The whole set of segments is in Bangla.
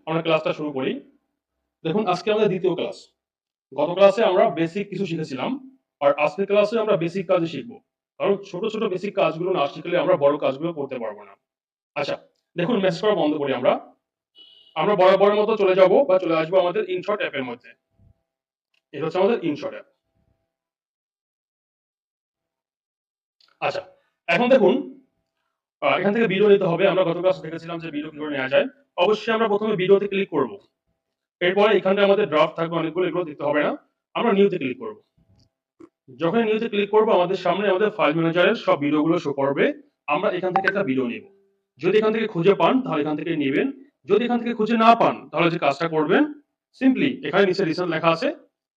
আমরা ক্লাসটা শুরু করি। দেখুন আজকে আমাদের দ্বিতীয় ক্লাস। গত ক্লাসে আমরা বেসিক কিছু শিখেছিলাম, আর আজকের ক্লাসে আমরা বেসিক কাজই শিখবো। কারণ ছোট ছোট বেসিক কাজগুলো না শিখলে আমরা বড় কাজগুলো করতে পারবো না। আচ্ছা, দেখুন মেসেজ করা বন্ধ করি আমরা। আমরা বরাবরের মতো চলে যাব বা চলে আসবো আমাদের ইনশর্ট অ্যাপের মধ্যে। এটা হচ্ছে আমাদের ইনশর্ট অ্যাপ। আচ্ছা, এখন দেখুন এখান থেকে ভিডিও নিতে হবে। আমরা গত ক্লাসে দেখেছিলাম যে ভিডিও কি করে নেওয়া যায়। অবশ্যই আমরা প্রথমে ভিডিওতে ক্লিক করব। এরপরে এখানে আমাদের ড্রাফট থাকবে অনেকগুলো, এগুলো দিতে হবে না। আমরা নিউতে ক্লিক করব। যখন নিউতে ক্লিক করব আমাদের সামনে আমাদের ফাইল ম্যানেজারের সব ভিডিওগুলো শো করবে। আমরা এখান থেকে একটা ভিডিও নিব। যদি এখান থেকে খুঁজে পান তাহলে এখান থেকে নেবেন। যদি এখান থেকে খুঁজে না পান তাহলে যে কাজটা করবেন, সিম্পলি এখানে নিচে রিসেন্ট লেখা আছে,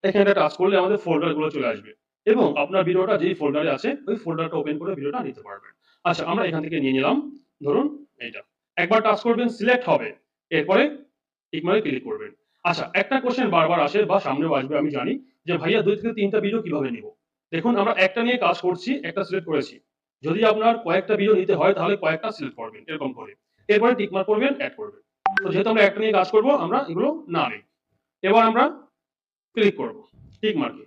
এখানে টাচ করলে আমাদের ফোল্ডারগুলো চলে আসবে এবং আপনার ভিডিওটা যেই ফোল্ডারে আছে ওই ফোল্ডারটা ওপেন করে ভিডিওটা নিতে পারবেন। আচ্ছা, আমরা এখান থেকে নিয়ে নিলাম। ধরুন এইটা। একবার টাচ করবেন, সিলেক্ট হবে। এরপরে টিক মার্কে ক্লিক করবেন। আচ্ছা, একটা কোশ্চেন বারবার আসে বা সামনেও আসবে আমি জানি, যে ভাইয়া 2 থেকে 3টা ভিডিও কিভাবে নিব? দেখুন আমরা একটা নিয়ে কাজ করছি, একটা সিলেক্ট করেছি। যদি আপনার কয়েকটা ভিডিও নিতে হয় তাহলে কয়েকটা সিলেক্ট করবেন এরকম করে। এরপরে টিক মার্ক করবেন, এড করবেন। তো যেহেতু আমরা একটা নিয়ে কাজ করব, আমরা এগুলো না নেই। এবার আমরা ক্লিক করব টিক মার্কে।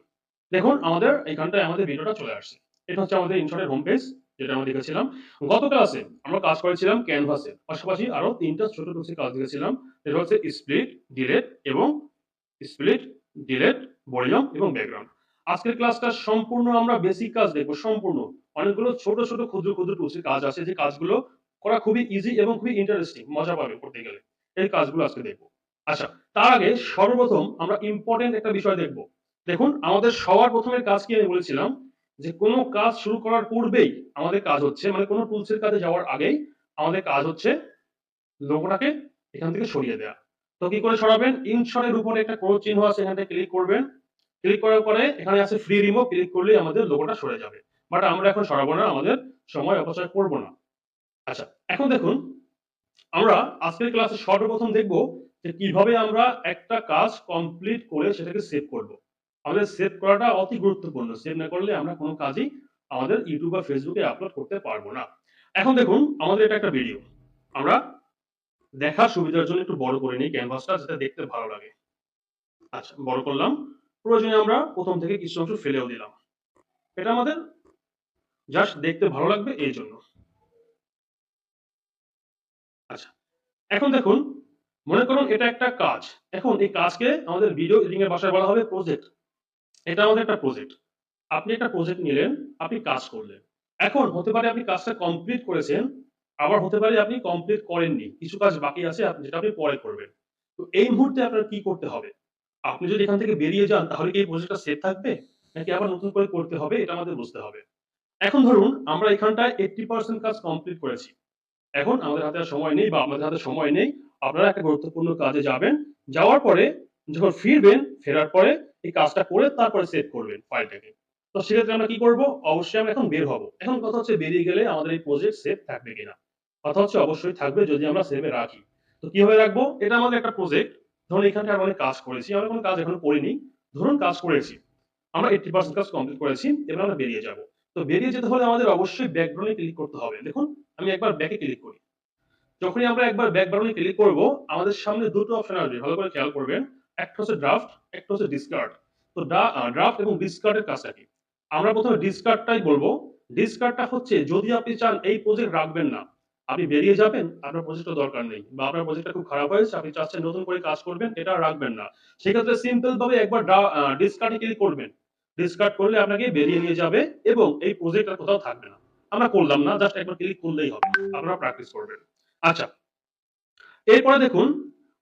দেখুন আমাদের এখানটায় আমাদের ভিডিওটা চলে আসছে। এটা হচ্ছে আমাদের ইনশর্টের হোম পেজ, যেটা আমরা দেখেছিলাম। গত ক্লাসে আমরা কাজ করেছিলাম ক্যানভাসে, পাশাপাশি আরো 3টা ছোট টুলসে কাজ দেখেছিলাম। এটা হচ্ছে স্প্লিট, ডিলেট এবং স্প্লিট, ডিলেট, ভলিউম এবং ব্যাকগ্রাউন্ড। আজকের ক্লাসটা সম্পূর্ণ আমরা বেসিক কাজ দেখব, সম্পূর্ণ। অনেকগুলো ছোট ছোট ক্ষুদ্র ক্ষুদ্র টুলসের কাজ আছে, যে কাজগুলো করা খুবই ইজি এবং খুবই ইন্টারেস্টিং, মজা পাবে করতে গেলে। এই কাজগুলো আজকে দেখব। আচ্ছা, তার আগে সর্বপ্রথম আমরা ইম্পর্টেন্ট একটা বিষয় দেখব। দেখুন আমাদের সবার প্রথমের কাজ কি আমি বলেছিলাম, যে কোনো কাজ শুরু করার পূর্বেই আমাদের কাজ হচ্ছে, মানে কোনো টুলসের কাজে যাওয়ার আগেই আমাদের কাজ হচ্ছে লোগোটাকে এখান থেকে সরিয়ে দেয়া। তো কি করে সরাবেন? ইনশটের উপরে একটা ক্রস চিহ্ন আছে, এখানটায় ক্লিক করবেন। ক্লিক করার পরে এখানে আছে ফ্রি রিমুভ, ক্লিক করলেই আমাদের লোগোটা সরে যাবে। বাট আমরা এখন সরাবো না, আমাদের সময় অপচয় করব না। আচ্ছা, এখন দেখুন আমরা আজকের ক্লাসে সর্বপ্রথম দেখব যে কিভাবে আমরা একটা কাজ কমপ্লিট করে সেটাকে সেভ করব। আমাদের সেভ করাটা অতি গুরুত্বপূর্ণ। সেভ না করলে আমরা কোনো কাজই আমাদের ইউটিউব বা ফেসবুকে আপলোড করতে পারবো না। এখন দেখুন আমাদের এটা একটা ভিডিও। আমরা দেখার সুবিধার জন্য একটু বড় করে নিই ক্যানভাসটা, যাতে দেখতে ভালো লাগে। আচ্ছা, বড় করলাম। প্রয়োজনে আমরা প্রথম থেকে কিছু অংশ ফেলেও দিলাম। এটা আমাদের জাস্ট দেখতে ভালো লাগবে এই জন্য। আচ্ছা, এখন দেখুন মনে করুন এটা একটা কাজ। এখন এই কাজকে আমাদের ভিডিও এডিটিং এর ভাষায় বলা হবে প্রজেক্ট। এটা আমাদের একটা প্রজেক্ট। আপনি একটা প্রজেক্ট নিলেন, আপনি কাজ করলেন। এখন হতে পারে আপনি কাজটা কমপ্লিট করেছেন, আবার হতে পারে আপনি কমপ্লিট করেননি। কিছু কাজ বাকি আছে যেটা আপনি পরে করবেন। তো এই মুহূর্তে আপনার কি করতে হবে? আপনি যদি এখান থেকে বেরিয়ে যান তাহলে কি এই প্রজেক্টটা সেভ থাকবে? নাকি আবার নতুন করে করতে হবে? এটা আমাদের বুঝতে হবে। এখন ধরুন আমরা এখানটায় 80% কাজ কমপ্লিট করেছি। এখন আমাদের হাতে আর সময় নেই বা আপনাদের হাতে সময় নেই। আপনারা একটা গুরুত্বপূর্ণ কাজে যাবেন। যাওয়ার পরে যখন ফিরবেন, ফেরার পরে এই কাজটা করে তারপরে সেভ করবেন ফাইলটাকে। তো সেক্ষেত্রে আমরা কি করব? অবশ্যই আমরা এখন বের হব। এখন কথা হচ্ছে বেরিয়ে গেলে আমাদের এই প্রজেক্ট সেভ থাকবে কিনা? কথা হচ্ছে অবশ্যই থাকবে যদি আমরা সেভে রাখি। তো কিভাবে রাখবো? এটা আমাদের একটা প্রজেক্ট। ধরুন এখানটায় আমরা অনেক কাজ করেছি। আমরা কোনো কাজ এখনো করিনি। ধরুন কাজ করেছি। আমরা 80% কাজ কমপ্লিট করেছি। এবার আমরা বেরিয়ে যাব। তো বেরিয়ে যেতে হলে আমাদের অবশ্যই ব্যাকগ্রাউন্ডে ক্লিক করতে হবে। দেখুন আমি একবার ব্যাকে ক্লিক করি। যখনই আমরা একবার ব্যাকগ্রাউন্ডে ক্লিক করব, আমাদের সামনে দুটো অপশন আসবে। ভালো করে খেয়াল করবেন। একটা হচ্ছে ড্রাফট, একটা হচ্ছে ডিসকার্ড। তো ড্রাফট এবং ডিসকার্ডের কাজটা কি? আমরা প্রথমে ডিসকার্ডটাই বলবো। ডিসকার্ডটা হচ্ছে যদি আপনি চান এই প্রজেক্ট রাখবেন না, আপনি বেরিয়ে যাবেন, আপনার প্রজেক্টটা দরকার নেই। বা আপনার প্রজেক্টটা খুব খারাপ হয়েছে, আপনি চাচ্ছেন নতুন করে কাজ করবেন, এটা আর রাখবেন না। সেক্ষেত্রে সিম্পল ভাবে একবার ডিসকার্ডে ক্লিক করবেন। ডিসকার্ড করলে আপনাকে বেরিয়ে নিয়ে যাবে এবং এই প্রজেক্ট আর কোথাও থাকবে না। আমরা করলাম না, জাস্ট একবার ক্লিক করলেই হবে। আপনারা প্র্যাকটিস করবেন। আচ্ছা, এরপরে দেখুন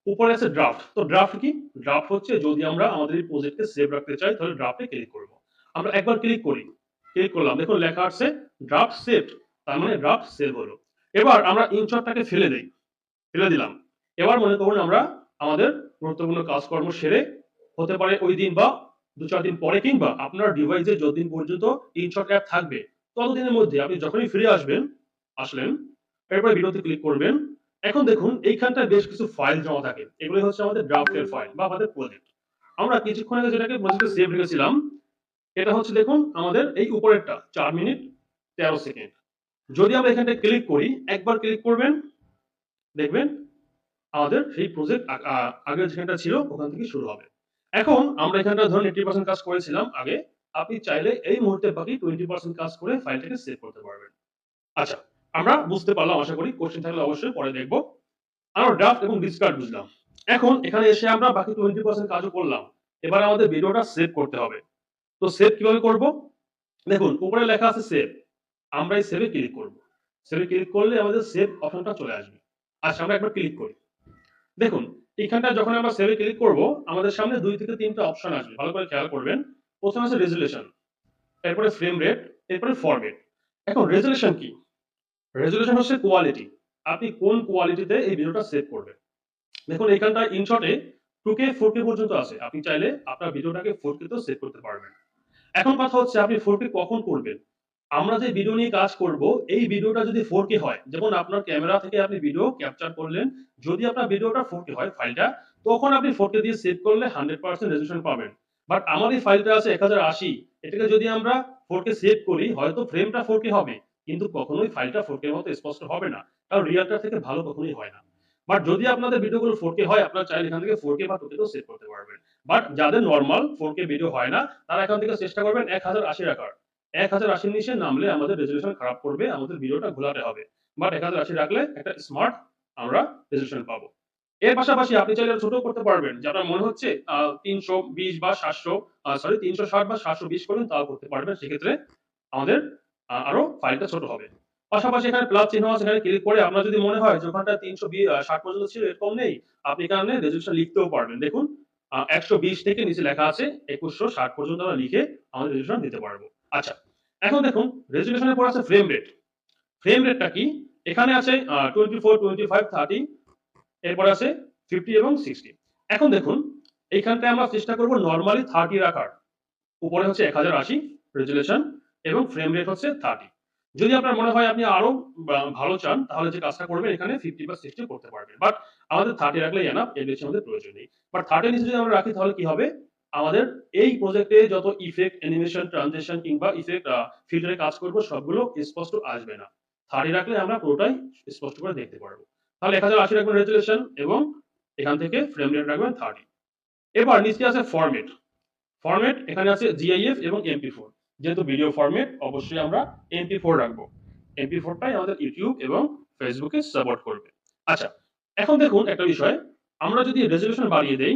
উপরে আছে ড্রাফট। তো ড্রাফট কি? ড্রাফট হচ্ছে যদি আমরা আমাদের এই প্রজেক্টকে সেভ রাখতে চাই তাহলে ড্রাফটে ক্লিক করব। আমরা একবার ক্লিক করি। ক্লিক করলাম। দেখুন লেখা আছে ড্রাফট সেভড। তার মানে ড্রাফট সেভ হলো। এবার আমরা ইনশটটাকে ফেলে দেই। ফেলে দিলাম। এবার মনে করুন আমরা আমাদের গুরুত্বপূর্ণ কাজকর্ম সেরে, হতে পারে ওই দিন বা ২-৪ দিন পরে, কিংবা আপনার ডিভাইসে যতদিন পর্যন্ত ইনশট অ্যাপ থাকবে ততদিনের মধ্যে আপনি যখনই ফিরে আসলেন, এরপরে ভিডিওতে ক্লিক করবেন। এখন দেখুন এইখানটায় বেশ কিছু ফাইল জমা থাকে। এগুলোই হচ্ছে আমাদের ড্রাফটের ফাইল বা আমাদের প্রজেক্ট। আমরা কিছুক্ষণ আগে যেটাকে প্রজেক্টে সেভ রেখেছিলাম, এটা হচ্ছে দেখুন আমাদের এই উপরেরটা ৪ মিনিট ১৩ সেকেন্ড। যদি আমরা এখানটায় ক্লিক করি, একবার ক্লিক করবেন, দেখবেন আমাদের সেই প্রজেক্ট আগের যেখানটা ছিল ওখান থেকে শুরু হবে। এখন আমরা এখানটা ধরুন 80% কাজ করেছিলাম আগে। আপনি চাইলে এই মুহূর্তে বাকি 20% কাজ করে ফাইলটাকে সেভ করতে পারবেন। আচ্ছা, আমরা বুঝতে পারলাম আশা করি। কোয়েশ্চেন থাকলে অবশ্যই পরে দেখব। আমরা ড্রাফট এবং ডিসকার্ড বুঝলাম। এখন এখানে এসে আমরা বাকি 20% কাজও করলাম। এবার আমাদের ভিডিওটা সেভ করতে হবে। তো সেভ কিভাবে করব? দেখুন উপরে লেখা আছে সেভ। আমরা এই সেভ এ ক্লিক করব। সেভ এ ক্লিক করলে আমাদের সেভ অপশনটা চলে আসবে। আচ্ছা আমরা একবার ক্লিক করি। দেখুন এখানটায় যখন আমরা সেভ এ ক্লিক করব, আমাদের সামনে ২ থেকে ৩ টা অপশন আসবে। ভালো করে খেয়াল করবেন। ১ম আছে রেজোলিউশন, এরপরে ফ্রেম রেট, এরপরে ফরম্যাট। এখন রেজোলিউশন কি? রেজোলিউশন হচ্ছে কোয়ালিটি। আপনি কোন কোয়ালিটিতে এই ভিডিওটা সেভ করবেন। দেখুন এখানটায় ইনশটে 2K 4K পর্যন্ত আছে। আপনি চাইলে আপনার ভিডিওটাকে 4K তেও সেভ করতে পারবেন। এখন কথা হচ্ছে আপনি 4K কখন করবেন? আমরা যে ভিডিও নিয়ে কাজ করব, এই ভিডিওটা যদি 4K হয়, যেমন আপনার ক্যামেরা থেকে আপনি ভিডিও ক্যাপচার করলেন, যদি আপনার ভিডিওটা 4K হয় ফাইলটা, তখন আপনি 4K দিয়ে সেভ করলে 100% রেজোলিউশন পাবেন। বাট আমার এই ফাইলটা আছে 1080, এটাকে যদি আমরা 4K সেভ করি, হয়তো ফ্রেমটা 4K হবে, কিন্তু কখনোই ফাইলটা 4K এর মতো স্পষ্ট হবে না। কারণ রিয়ালটার থেকে ভালো কখনোই হয় না। বাট যদি আপনাদের ভিডিওগুলো 4K হয়, আপনারা চাইলে এখান থেকে 4K বা 2K তেও সেভ করতে পারবেন। বাট যাদের নরমাল 4K ভিডিও হয় না, তারা এখান থেকে চেষ্টা করবেন 1080 রাখার। 1080 র নিচে নামলে আমাদের রেজোলিউশন খারাপ করবে, আমাদের ভিডিওটা ঘোলাটে হবে। বাট 1080 রাখলে একটা স্মার্ট আমরা রেজোলিউশন পাবো। এর পাশাপাশি আপনি চাইলে ছোট করতে পারবেন। যে আপনার মনে হচ্ছে 320 বা 700 360 বা 720 করবেন তাও করতে পারবেন। সেক্ষেত্রে আমাদের আরো ফাইলটা ছোট হবে। পাশাপাশি এখানে প্লাস চিহ্ন আছে, এখানে ক্লিক করে আপনার যদি মনে হয় যে ওখানটায় 60 পর্যন্ত ছিল এরকম নেই, আপনি এখানে রেজোলিউশন লিখতেও পারবেন। দেখুন 120 থেকে নিচে লেখা আছে 2160 পর্যন্ত আমরা লিখে আমাদের রেজোলিউশন দিতে পারবো। আচ্ছা, এখন দেখুন রেজোলিউশনের পর আছে ফ্রেম রেট। ফ্রেম রেটটা কি? এখানে আছে 24, 25, 30, এরপরে আছে 50 এবং 60। এখন দেখুন এইখানটায় আমরা চেষ্টা করব নরমালি 30 রাখার। উপরে হচ্ছে 1080 রেজোলিউশন এবং ফ্রেম রেট হচ্ছে 30। যদি আপনার মনে হয় আপনি আরো ভালো চান, তাহলে যে কাজটা করবেন এখানে 50 বা 60 করতে পারবেন। বাট আমাদের 30 রাখলেই এনাফ, এর বেশি আমাদের প্রয়োজন নেই। বাট 30 এর নিচে যদি আমরা রাখি তাহলে কি হবে? আমাদের এই প্রজেক্টে যত ইফেক্ট, অ্যানিমেশন, ট্রানজিশন কিংবা ইফেক্ট ফিল্টারে কাজ করব সবগুলো স্পষ্ট আসবে না। 30 রাখলে আমরা পুরোটাই স্পষ্ট করে দেখতে পারবো। তাহলে 1080 রাখবেন রেজোলিউশন এবং এখান থেকে ফ্রেম রেট রাখবেন 30। এবার নিচে আছে ফরম্যাট। ফরম্যাট এখানে আছে GIF এবং MP4। যেহেতু ভিডিও ফরম্যাট অবশ্যই আমরা MP4 রাখবো। MP4 টাই আমাদের YouTube এবং Facebook এ সাপোর্ট করবে। আচ্ছা, এখন দেখুন একটা বিষয়, আমরা যদি রেজোলিউশন বাড়িয়ে দেই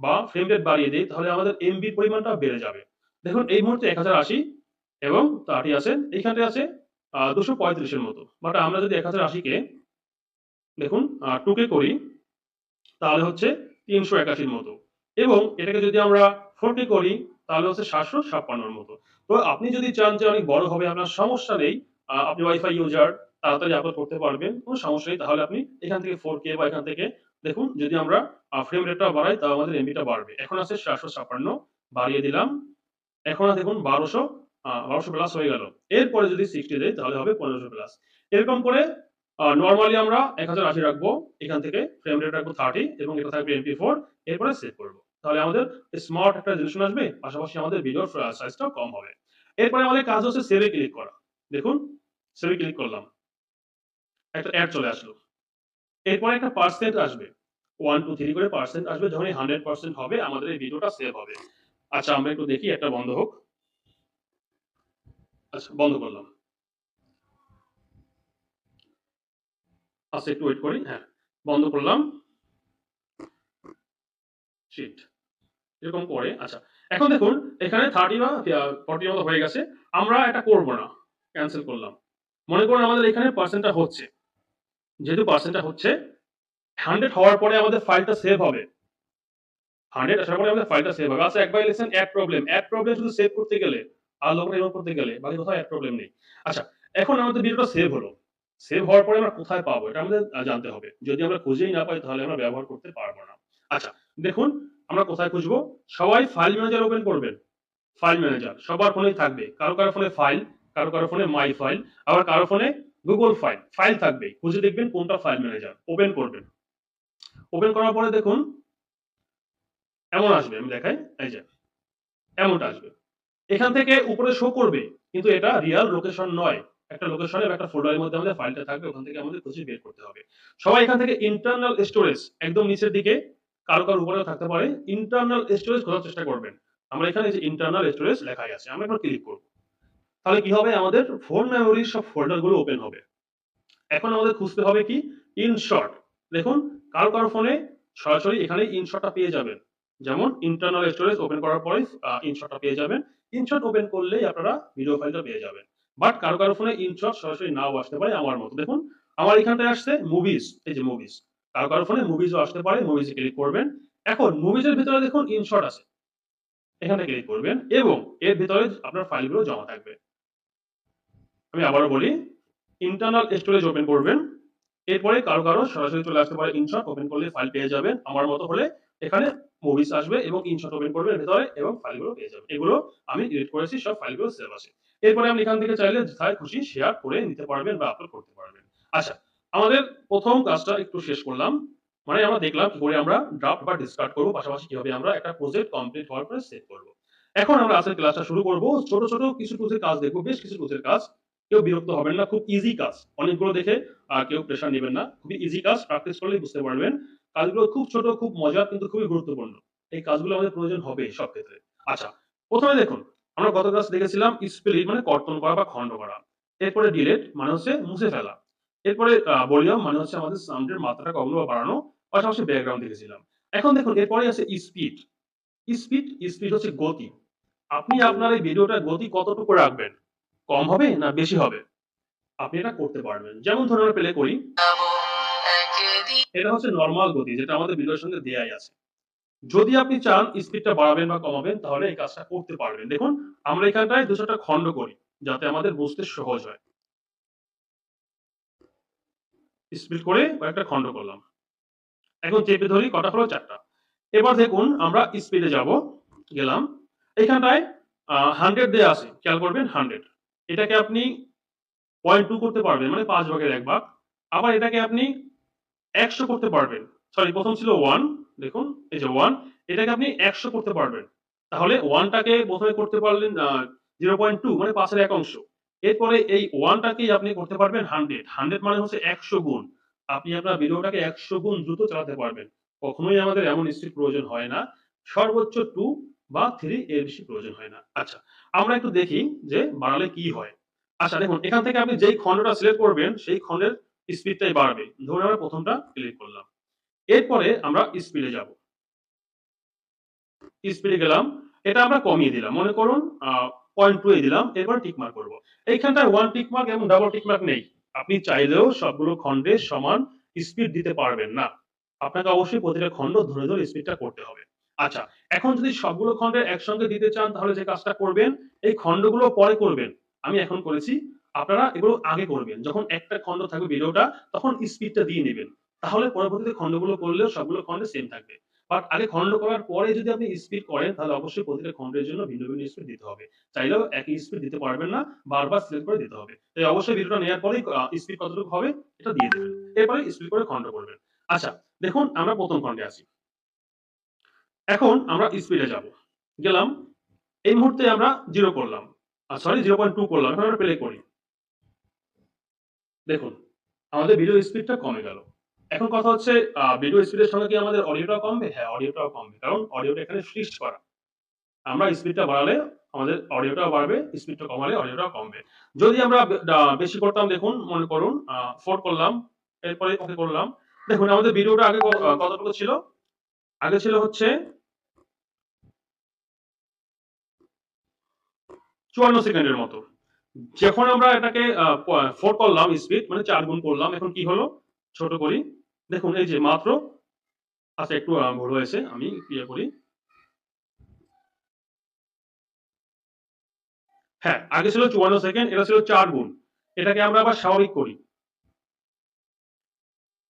বা ফ্রেম রেট বাড়িয়ে দেই তাহলে আমাদের MB র পরিমাণটা বেড়ে যাবে। দেখুন এই মুহূর্তে 1080 এবং 30 আছে, এইখানটায় আছে 235 এর মতো। বাট আমরা যদি 1080 কে দেখুন 2K করি তাহলে হচ্ছে 381 র মতো। এবং এটাকে যদি আমরা 4K করি তাহলে হচ্ছে 756 র মতো। তো আপনি যদি চান যে অনেক বড় হবে আপনার সমস্যা নেই। আপনি ওয়াইফাই ইউজার, তাড়াতাড়ি আপলোড করতে পারবেন। কোন সমস্যা নেই। তাহলে আপনি এখান থেকে 4K বা এখান থেকে দেখুন যদি আমরা ফ্রেম রেটটা বাড়াই তাহলে আমাদের এমবিটা বাড়বে। এখন আছে 756, বাড়িয়ে দিলাম। এখন দেখুন 1200 প্লাস হয়ে গেল। এরপরে যদি 60 দেই তাহলে হবে 1500 প্লাস। এরকম করে নরমালি আমরা 1080 রাখবো। এখান থেকে ফ্রেম রেট রাখবো 30 এবং এটা থাকবে MP4, এরপরে সেভ করব। তাহলে আমাদের স্মার্ট একটা রেজোলিউশন আসবে। পাশাপাশি আমাদের ভিডিওর সাইজটাও কম হবে। এরপরে আমাদের কাজ হচ্ছে সেভ এ ক্লিক করা। দেখুন সেভ এ ক্লিক করলাম। একটা অ্যাড চলে আসলো। এরপরে একটা পার্সেন্ট আসবে। 1 2 3 করে পার্সেন্ট আসবে। যখন এই 100% হবে আমাদের এই ভিডিওটা সেভ হবে। আচ্ছা আমরা একটু দেখি একটা বন্ধ হোক। আচ্ছা বন্ধ করলাম। আচ্ছা একটু ওয়েট করি। হ্যাঁ, বন্ধ করলাম। শিট। এরকম করে আচ্ছা। এখন দেখুন এখানে 30 বা 40 এর মতো হয়ে গেছে। আমরা এটা করব না। ক্যানসেল করলাম। মনে করুন আমাদের এখানে পার্সেন্টটা হচ্ছে। যেহেতু পার্সেন্টটা হচ্ছে 100 হওয়ার পরে আমাদের ফাইলটা সেভ হবে। 100 আসার পরে আমাদের ফাইলটা সেভ হবে। আচ্ছা একবার লিখছেন অ্যাড প্রবলেম। অ্যাড প্রবলেম শুধু সেভ করতে গেলে আর লং রিমুভ করতে গেলে বাকি কোথাও অ্যাড প্রবলেম নেই। আচ্ছা এখন আমাদের ভিডিওটা সেভ হলো। সেভ হওয়ার পরে আমরা কোথায় পাবো এটা আমাদের জানতে হবে। যদি আমরা খুঁজেই না পাই তাহলে আমরা ব্যবহার করতে পারবো না। আচ্ছা দেখুন আমরা কোথায় খুঁজবো? সবাই ফাইল ম্যানেজার ওপেন করবেন। ফাইল ম্যানেজার সবার ফোনেই থাকবে। কারো ফোনে ফাইল, কারো ফোনে মাই ফাইল, আবার কারো ফোনে গুগল ফাইল। ফাইল থাকবে। খুঁজে দেখবেন কোনটা ফাইল ম্যানেজার। ওপেন করবেন। ওপেন করার পরে দেখুন এমন আসবে। আমি দেখাই। এই যে এমনটা আসবে। এখান থেকে উপরে শো করবে কিন্তু এটা রিয়াল লোকেশন নয়। একটা লোকেশনে বা একটা ফোল্ডারের মধ্যে আমাদের ফাইলটা থাকবে, ওখান থেকে আমাদের খুঁজে বের করতে হবে। সবাই এখান থেকে ইন্টারনাল স্টোরেজ একদম নিচের দিকে কারো উপরেও থাকতে পারে। ইন্টারনাল স্টোরেজ খোঁজার চেষ্টা করবেন। আমরা এখানে যে ইন্টারনাল স্টোরেজ লেখাই আছে। আমরা এখন ক্লিক করব। তাহলে কি হবে? আমাদের ফোন মেমোরির সব ফোল্ডার গুলো ওপেন হবে। এখন আমাদের খুঁজতে হবে কি? ইনশর্ট। দেখুন কারো ফোনে সরাসরি এখানে ইনশর্টটা পেয়ে যাবেন। যেমন ইন্টারনাল স্টোরেজ ওপেন করার পরে ইনশর্টটা পেয়ে যাবেন। ইনশর্ট ওপেন করলেই আপনারা ভিডিও ফাইলটা পেয়ে যাবেন। বাট কারো ফোনে ইনশর্ট সরাসরি নাও আসতে পারে আমার মতো। দেখুন আমার এখানটায় আসছে মুভিজ, এই যে মুভিজ। কারো ফোনে মুভিজও আসতে পারে, মুভিজে ক্লিক করবেন। এখন মুভিজের ভিতরে দেখুন ইনশর্ট আছে। এখানে ক্লিক করবেন এবং এর ভিতরে আপনার ফাইলগুলো জমা থাকবে। আমি আবারও বলি, ইন্টারনাল স্টোরেজ ওপেন করবেন। এরপরে কারো সরাসরি চলে আসতে পারে ইনশট ওপেন করলে ফাইল পেয়ে যাবেন। আমার মতো হলে এখানে মুভিস আসবে এবং ইনশট ওপেন করবেন ভেতরে এবং ফাইলগুলো পেয়ে যাবেন। এগুলো আমি এডিট করেছি, সব ফাইলগুলো সেভ আছে। এরপরে আপনি এখান থেকে চাইলে যেথায় খুশি শেয়ার করে নিতে পারবেন বা আপলোড করতে পারবেন। আচ্ছা, আমাদের প্রথম কাজটা একটু শেষ করলাম। মানে আমরা দেখলাম কি করে আমরা ড্রাফট বা ডিসকার্ড করব, পাশাপাশি কিভাবে আমরা একটা প্রজেক্ট কমপ্লিট হওয়ার পরে সেভ করব। এখন আমরা আজকের ক্লাসটা শুরু করব। ছোট কিছু টুলসের কাজ দেখব, বেশ কিছু টুলসের কাজ। কেউ বিরক্ত হবেন না, খুব ইজি কাজ। অনেকগুলো দেখে কেউ প্রেশার নেবেন না। খুবই ইজি কাজ, প্র্যাকটিস করলেই বুঝতে পারবেন। কাজগুলো খুব ছোট, খুব মজার কিন্তু খুবই গুরুত্বপূর্ণ। এই কাজগুলো আমাদের প্রয়োজন হবে সব ক্ষেত্রে। আচ্ছা, প্রথমে দেখুন আমরা গত ক্লাস দেখেছিলাম স্প্লিট মানে কর্তন করা বা খণ্ড করা। এরপরে ডিলিট মানে হচ্ছে মুছে ফেলা। এরপরে ভলিউম মানে হচ্ছে আমাদের সাউন্ডের মাত্রাটা কমানো বা বাড়ানো। পাশাপাশি ব্যাকগ্রাউন্ড দেখেছিলাম। এখন দেখুন এরপরে আছে স্পিড। স্পিড হচ্ছে গতি। আপনি আপনার এই ভিডিওটার গতি কতটুকু রাখবেন? কম হবে না বেশি হবে? আপনি এটা করতে পারবেন। যেমন ধরুন আমরা প্লে করি। এটা হচ্ছে নরমাল গতি যেটা আমাদের ভিডিওর সঙ্গে দেয়াই আছে। যদি আপনি চান স্পিডটা বাড়াবেন বা কমাবেন তাহলে এই কাজটা করতে পারবেন। দেখুন আমরা এখানটায় ২০০ টা খন্ড করি যাতে আমাদের বুঝতে সহজ হয়। স্প্লিট করে কয়েকটা খন্ড করলাম। এখন চেপে ধরি, কটা হলো? ৪ টা। এবার দেখুন আমরা স্পিডে যাব। গেলাম। এখানটায় 100 দেয়া আছে। খেয়াল করবেন 100। এটাকে আপনি 0.2 করতে পারবেন মানে ৫ ভাগের ১ ভাগ। আবার এটাকে আপনি ১০০ করতে পারবেন। সরি, প্রথম ছিল 1, দেখুন এই যে 1, এটাকে আপনি ১০০ করতে পারবেন। তাহলে 1 টাকে প্রথমে করতে পারলেন 0.2 মানে ৫ এর ১ অংশ। এরপরে এই 1 টাকেই আপনি করতে পারবেন 100। 100 মানে হচ্ছে ১০০ গুণ। আপনি আপনার ভিডিওটাকে ১০০ গুণ দ্রুত চালাতে পারবেন। কখনোই আমাদের এমন স্পিড প্রয়োজন হয় না। সর্বোচ্চ 2 বা 3 এর বেশি প্রয়োজন হয় না। আচ্ছা, আমরা একটু দেখি যে বাড়ালে কি হয়। আচ্ছা দেখুন এখান থেকে আপনি যেই খন্ডটা সিলেক্ট করবেন সেই খন্ডের স্পিডটাই বাড়বে। ধরুন আমরা প্রথমটা ক্লিক করলাম। এরপরে আমরা স্পিডে যাব। স্পিডে গেলাম। এটা আমরা কমিয়ে দিলাম। মনে করুন 0.2 এ দিলাম। এরপর টিক মার্ক করব। এইখানটায় 1 টিক মার্ক এবং ডাবল টিক মার্ক নেই। আপনি চাইলেও সবগুলো খন্ডে সমান স্পিড দিতে পারবেন না। আপনাকে অবশ্যই প্রতিটা খন্ড ধরে স্পিডটা করতে হবে। আচ্ছা, এখন যদি সবগুলো খন্ডে একসঙ্গে দিতে চান তাহলে যে কাজটা করবেন, এই খন্ডগুলো পরে করবেন। আমি এখন করেছি। আপনারা এগুলো আগে করবেন। যখন একটা খন্ড থাকবে ভিডিওটা তখন স্পিডটা দিয়ে নিবেন। তাহলে পরবর্তীতে খন্ডগুলো করলেও সবগুলো খন্ডে সেম থাকবে। বাট আগে খন্ড করার পরে যদি আপনি স্পিড করেন তাহলে অবশ্যই প্রতিটা খন্ডের জন্য ভিন্ন স্পিড দিতে হবে। চাইলেও একই স্পিড দিতে পারবেন না, বারবার সিলেক্ট করে দিতে হবে। তাই অবশ্যই ভিডিওটা নেওয়ার পরেই স্পিড কতটুকু হবে এটা দিয়ে দেবেন। এরপরে স্পিড করে খন্ড করবেন। আচ্ছা, দেখুন আমরা প্রথম খন্ডে আছি। এখন আমরা স্পিডে যাব। গেলাম। এই মুহূর্তে আমরা 0 করলাম। সরি 0.2 করলাম। এখন আমরা প্লে করি। দেখুন আমাদের ভিডিও স্পিডটা কমে গেল। এখন কথা হচ্ছে ভিডিও স্পিডের সঙ্গে কি আমাদের অডিওটাও কমবে? হ্যাঁ, অডিওটাও কমবে। কারণ অডিওটা এখানে ফিক্সড করা। আমরা স্পিডটা বাড়ালে আমাদের অডিওটাও বাড়বে, স্পিডটা কমালে অডিওটাও কমবে। যদি আমরা বেশি করতাম, দেখুন মনে করুন 4 করলাম, এরপরে ওকে করলাম। দেখুন আমাদের ভিডিওটা আগে কতটুকু ছিল? আগে ছিল হচ্ছে ৫৪ সেকেন্ডের মতো। যখন আমরা এটাকে 4 করলাম স্পিড মানে ৪ গুণ করলাম, এখন কি হলো? ছোট করি। দেখুন এই যে মাত্র, আচ্ছা একটু ভুল হয়েছে। আমি ইয়ে করি। হ্যাঁ, আগে ছিল ৫৪ সেকেন্ড, এটা ছিল ৪ গুণ। এটাকে আমরা আবার স্বাভাবিক করি।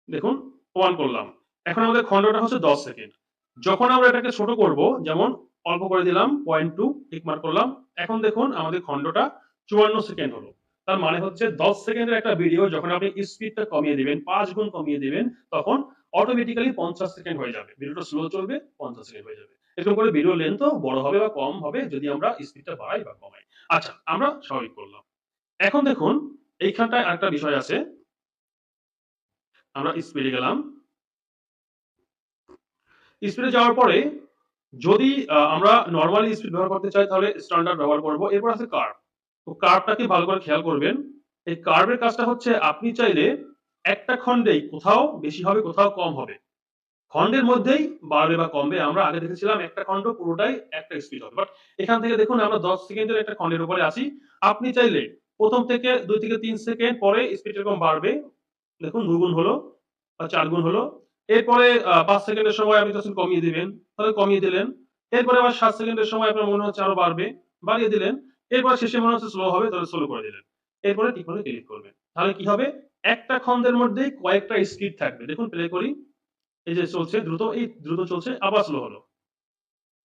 দেখুন 1 করলাম। এখন আমাদের খন্ডটা হচ্ছে ১০ সেকেন্ড। যখন আমরা এটাকে ছোট করব, যেমন অল্প করে দিলাম 0.2 টিক মার্ক করলাম। এখন দেখুন আমাদের খন্ডটা ৫৪ সেকেন্ড হলো। তার মানে হচ্ছে ১০ সেকেন্ডের একটা ভিডিও যখন আপনি স্পিডটা কমিয়ে দিবেন, ৫ গুণ কমিয়ে দিবেন, তখন অটোমেটিক্যালি ৫০ সেকেন্ড হয়ে যাবে। ভিডিওটা স্লো চলবে, ৫০ সেকেন্ড হয়ে যাবে। এরকম করে ভিডিও লেন্থও বড় হবে বা কম হবে যদি আমরা স্পিডটা বাড়াই বা কমাই। আচ্ছা, আমরা স্বাভাবিক করলাম। এখন দেখুন এইখানটায় আরেকটা বিষয় আছে, আমরা স্পিডে গেলাম। স্পিডে যাওয়ার পরে যদি আমরা নরমালি স্পিড ব্যবহার করতে চাই তাহলে স্ট্যান্ডার্ড ব্যবহার করব। এরপর আছে কার্ভ। তো কার্ভটাকে ভালো করে খেয়াল করবেন। এই কার্ভের কাজটা হচ্ছে আপনি চাইলে একটা খন্ডেই কোথাও বেশি হবে, কোথাও কম হবে। খন্ডের মধ্যেই বাড়বে বা কমবে। আমরা আগে দেখেছিলাম একটা খন্ড পুরোটাই একটা স্পিড হবে। বাট এখান থেকে দেখুন আমরা 10 সেকেন্ডের একটা খন্ডের উপরে আছি। আপনি চাইলে ১ম থেকে ২ থেকে ৩ সেকেন্ড পরে স্পিড এরকম বাড়বে। দেখুন ২ গুণ হলো বা ৪ গুণ হলো। এরপরে ৫ সেকেন্ডের সময় আপনি চাচ্ছেন কমিয়ে দিবেন, তাহলে কমিয়ে দিলেন। এরপরে আবার ৭ সেকেন্ডের সময় আপনার মনে হচ্ছে আরো বাড়বে, বাড়িয়ে দিলেন। এরপরে শেষে মনে হচ্ছে স্লো হবে, তাহলে স্লো করে দিলেন। এরপরে ঠিক মতো ক্লিক করবেন। তাহলে কি হবে? একটা খন্ডের মধ্যেই কয়েকটা স্পিড থাকবে। দেখুন প্লে করি। এই যে চলছে দ্রুত, এই দ্রুত চলছে, আবার স্লো হলো।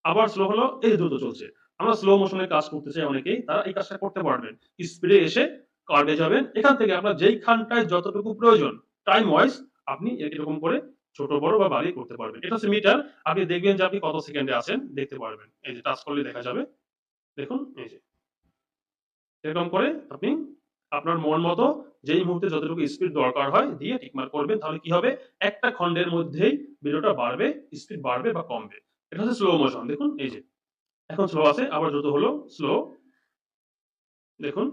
আবার স্লো হলো, এই দ্রুত চলছে। আমরা স্লো মোশন এ কাজ করতে চাই অনেকেই, তারা এই কাজটা করতে পারবেন। স্পিডে এসে কার্ভে যাবেন। এখান থেকে আপনার যেইখানটায় যতটুকু প্রয়োজন টাইম ওয়াইজ আপনি এরকম করে ছোট বড় বা বাড়িয়ে করতে পারবেন। এটা হচ্ছে মিটার। আপনি দেখবেন যে আপনি কত সেকেন্ডে আছেন দেখতে পারবেন। এই যে টাচ করলে দেখা যাবে। দেখুন এই যে এরকম করে আপনি আপনার মন মতো যেই মুহূর্তে যতটুকু স্পিড দরকার হয় দিয়ে টিকমার্ক করবেন। তাহলে কি হবে? একটা খন্ডের মধ্যেই ভিডিওটা বাড়বে, স্পিড বাড়বে বা কমবে। এটা হচ্ছে স্লো মোশন। দেখুন এই যে এখন স্লো আছে, আবার দ্রুত হলো, স্লো, দেখুন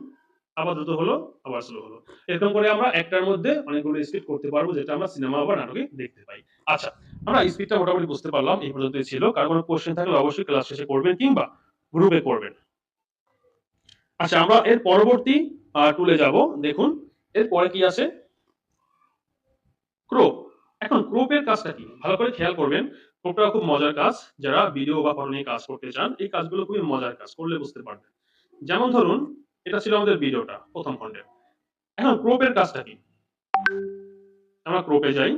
আবার দ্রুত হলো, আবার স্লো হলো। এরকম করে আমরা একটার মধ্যে অনেকগুলো স্পিড করতে পারবো, যেটা আমরা সিনেমা বা নাটকে দেখতে পাই। আচ্ছা, আমরা স্পিডটা মোটামুটি বুঝতে পারলাম। এই পর্যন্তই ছিল। কারো কোনো কোয়েশ্চেন থাকলে অবশ্যই ক্লাস শেষে করবেন কিংবা গ্রুপে করবেন। আচ্ছা, আমরা এর পরবর্তী টুলে যাব। দেখুন এরপরে কি আছে? ক্রপ। এখন ক্রপের কাজটা কি? ভালো করে খেয়াল করবেন। ক্রপটা খুব মজার কাজ। যারা ভিডিও বা ফটো নিয়ে কাজ করতে চান, এই কাজগুলো খুবই মজার কাজ। করলে বুঝতে পারবেন। যেমন ধরুন, এটা ছিল আমাদের ভিডিওটা ১ম খণ্ডের। এখন ক্রপের কাজটা কি? আমরা ক্রপে যাই।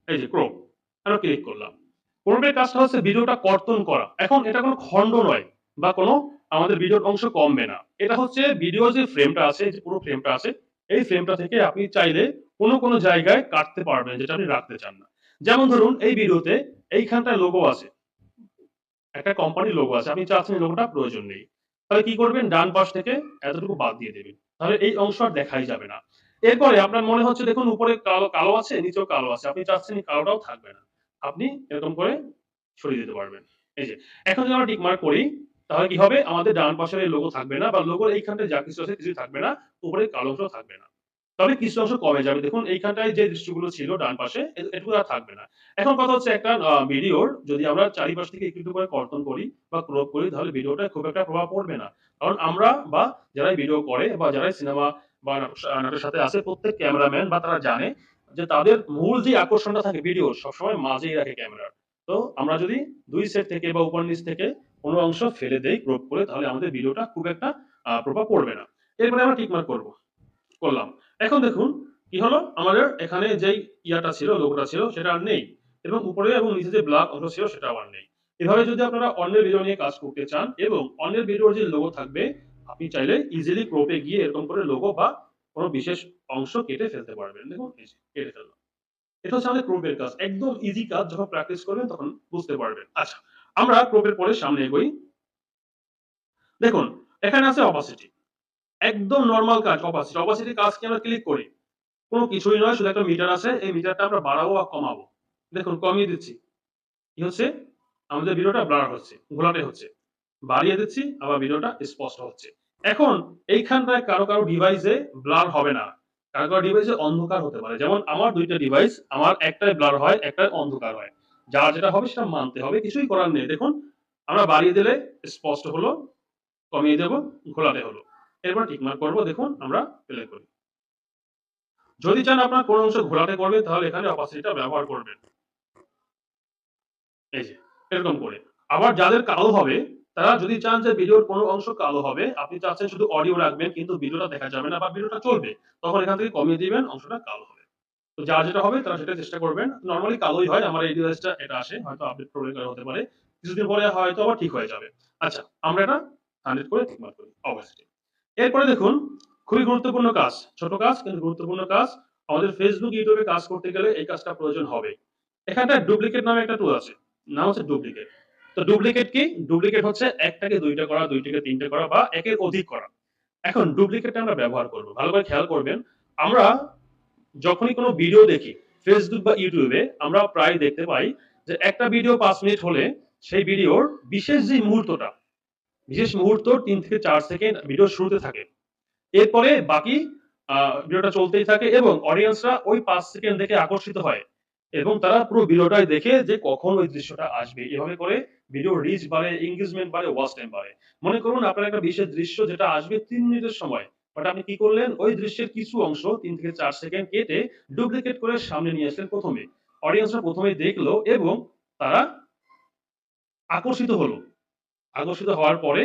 এই যে ক্রপ। আমরা ক্লিক করলাম। ক্রপের কাজটা হচ্ছে ভিডিওটা কর্তন করা। এখন এটা কোনো খণ্ড নয় বা কোনো আমাদের ভিডিওর অংশ কমবে না। এটা হচ্ছে ভিডিও যে ফ্রেমটা আছে, যে পুরো ফ্রেমটা আছে, এই ফ্রেমটা থেকে আপনি চাইলে কোনো জায়গায় কাটতে পারবেন যেটা আপনি রাখতে চান না। যেমন ধরুন এই ভিডিওতে এইখানটায় লোগো আছে। একটা কোম্পানির লোগো আছে। আপনি চাচ্ছেন এই লোগোটা প্রয়োজন নেই। তাহলে কি করবেন? ডান পাশ থেকে এতটুকু বাদ দিয়ে দেবেন। তাহলে এই অংশ আর দেখাই যাবে না। এরপরে আপনার মনে হচ্ছে দেখুন উপরে কালো আছে, নিচেও কালো আছে। আপনি চাচ্ছেন এই কালোটাও থাকবে না। আপনি এরকম করে সরিয়ে দিতে পারবেন। এই যে এখন যদি আমরা টিক মার্ক করি তাহলে কি হবে? আমাদের ডান পাশের এই লোগো থাকবে না বা লোগোর এইখানটায় যা কিছু আছে কিছুই থাকবে না। উপরের কালো অংশ থাকবে না। তবে কিছু অংশ কমে যাবে। দেখুন এইখানটায় যে দৃশ্যগুলো ছিল ডান পাশে এটুকু আর থাকবে না। এখন কথা হচ্ছে একটা ভিডিওর যদি আমরা চারিপাশ থেকে একটু করে কর্তন করি বা ক্রপ করি তাহলে ভিডিওটায় খুব একটা প্রভাব পড়বে না। কারণ আমরা বা যারাই ভিডিও করে বা যারাই সিনেমা বা নাটকের সাথে আছে প্রত্যেক ক্যামেরাম্যান বা তারা জানে যে তাদের মূল যে আকর্ষণটা থাকে ভিডিওর সবসময় মাঝেই রাখে ক্যামেরার। তো আমরা যদি ২ সেট থেকে বা উপর নিচ থেকে কোন অংশ ফেলে দেই ক্রপ করে তাহলে আমাদের ভিডিওটা খুব একটা প্রভাব পড়বে না। এরপরে আমরা টিক মার্ক করব। করলাম। এখন দেখুন কি হলো? আমাদের এখানে যেই ইয়াটা ছিল, লোগোটা ছিল সেটা আর নেই। এবং উপরে এবং নিচে যে ব্ল্যাক অংশ ছিল সেটাও আর নেই। এভাবে যদি আপনারা অন্যের ভিডিও নিয়ে কাজ করতে চান এবং অন্যের ভিডিওর যে লোগো থাকবে, আপনি চাইলে ইজিলি ক্রপে গিয়ে এরকম করে লোগো বা কোন বিশেষ অংশ কেটে ফেলতে পারবেন। দেখুন এই যে কেটে ফেললাম। এটা হচ্ছে আমাদের ক্রপের কাজ। একদম ইজি কাজ, যখন প্র্যাকটিস করবেন তখন বুঝতে পারবেন। আচ্ছা, আমরা ক্রপের পরে সামনে এগোই। দেখুন এখানে আছে অপাসিটি। একদম নরমাল কাজ অপাসিটি। অপাসিটির কাজ কি? আমরা ক্লিক করি। কোন কিছুই নয়, শুধু একটা মিটার আছে। এই মিটারটা আমরা বাড়াবো বা কমাবো। দেখুন কমিয়ে দিচ্ছি। কি হচ্ছে? আমাদের ভিডিওটা ব্লার হচ্ছে, ঘোলাটে হচ্ছে। বাড়িয়ে দিচ্ছি, আবার ভিডিওটা স্পষ্ট হচ্ছে। এখন এইখানটায় কারো ডিভাইসে ব্লার হবে না। কারো ডিভাইসে অন্ধকার হতে পারে। যেমন আমার ২ টা ডিভাইস, আমার একটায় ব্লার হয়, একটায় অন্ধকার হয়। যার যেটা হবে সেটা মানতে হবে। কিছুই করার নেই। দেখুন আমরা বাড়িয়ে দিলে স্পষ্ট হলো, কমিয়ে দেব, ঘোলাটে হলো। এরপর টিক মার্ক করব। দেখুন আমরা প্লে করি। যদি চান আপনার কোন অংশ ঘোলাটে করবেন তাহলে এখানে অপাসিটিটা ব্যবহার করবেন। এই যে এরকম করে। আবার যাদের কালো হবে তারা যদি চান যে ভিডিওর কোন অংশ কালো হবে, আপনি চাচ্ছেন শুধু অডিও রাখবেন কিন্তু ভিডিওটা দেখা যাবে না বা ভিডিওটা চলবে। তখন এখান থেকে কমিয়ে দিবেন, অংশটা কালো হবে। তো যার যেটা হবে তারা সেটা চেষ্টা করবেন। নরমালি কালোই হয়। আমার এই ডিভাইসটা এটা আসে। হয়তো আপডেট প্রবলেম কারণে হতে পারে। কিছুদিন পরে হয়তো আবার ঠিক হয়ে যাবে। আচ্ছা, আমরা এটা 100 করে ঠিক মার্ক করি। অবশ্যই। এরপরে দেখুন খুবই গুরুত্বপূর্ণ কাজ। ছোট কাজ কিন্তু গুরুত্বপূর্ণ কাজ। আমাদের Facebook, YouTube এ কাজ করতে গেলে এই কাজটা প্রয়োজন হবে। এখানটায় ডুপ্লিকেট নামে একটা টুল আছে। নাম হচ্ছে ডুপ্লিকেট। তো ডুপ্লিকেট কি? ডুপ্লিকেট হচ্ছে ১ টাকে ২ টা করা, ২ টাকে ৩ টা করা বা ১ এর অধিক করা। এখন ডুপ্লিকেটটা আমরা ব্যবহার করব, ভালো করে খেয়াল করবেন। আমরা যখনই কোনো ভিডিও দেখি ফেসবুক বা ইউটিউবে, আমরা প্রায় দেখতে পাই যে একটা ভিডিও 5 মিনিট হলে সেই ভিডিওর বিশেষ যে মুহূর্তটা, বিশেষ মুহূর্ত 3 থেকে 4 সেকেন্ড ভিডিও শুরুতে থাকে। এরপরে বাকি ভিডিওটা চলতেই থাকে এবং অডিয়েন্সরা ওই 5 সেকেন্ড দেখে আকর্ষিত হয় এবং তারা পুরো ভিডিওটাই দেখে যে কখন ওই দৃশ্যটা আসবে। এভাবে করে ভিডিও রিচ বাড়ে, এনগেজমেন্ট বাড়ে, ওয়াচ টাইম বাড়ে। মনে করুন আপনার একটা বিশেষ দৃশ্য যেটা আসবে 3 মিনিটের সময়, বাট আপনি কি করলেন, ওই দৃশ্যের কিছু অংশ 3 থেকে 4 সেকেন্ড কেটে ডুপ্লিকেট করে সামনে নিয়ে আসলেন প্রথমে। অডিয়েন্সরা প্রথমে দেখলো এবং তারা আকর্ষিত হলো। আকর্ষিত হওয়ার পরে